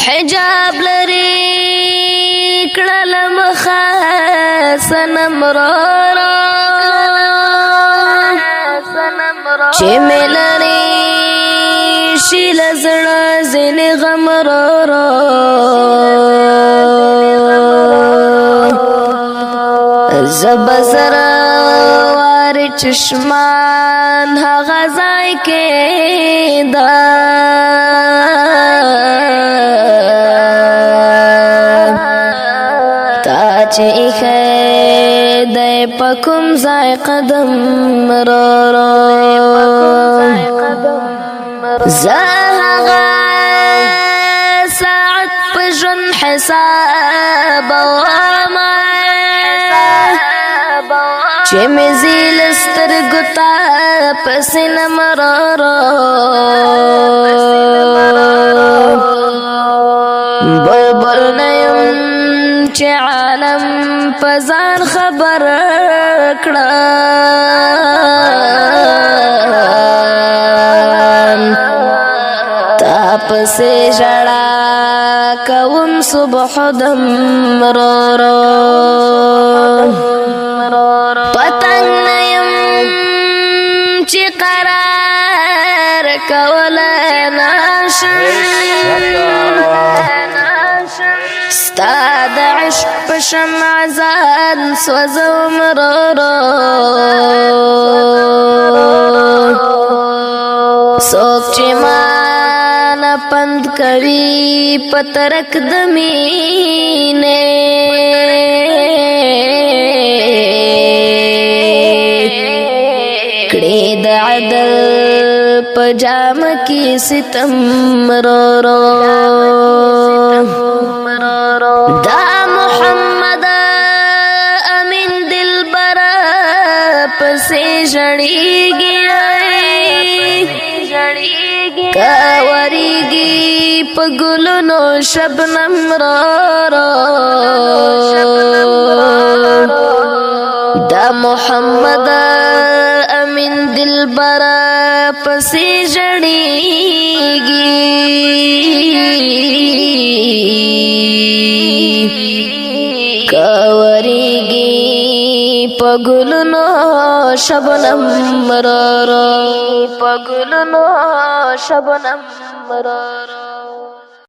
حجاب لري کړل مخه سنم را چې ملري شیل زړه زین غم را زبزر وار چشمان هغه ځای کې دا تا چې خدای پکم ځای قدم را زهغه ساعت پجن حساب چې مزیل سترګو ته پسینم را بلبل نیم چې عالم پزان خبر کړه تا پسې ژړا کوم صبح دم را پتنګ نیم چې قرار کول نشم ستا د عشق په شمع ځان سوځوم را څوک چې مانه پند کوي په ترک د مینې کړي د عدل په جام کې ستم را دا محمد امین دلبر پسې ژړېږي کاورېږي په ګلونو شبنم را دا محمد امین دلبر پسې ژړېږي کاورېږي په ګلونو شبنم را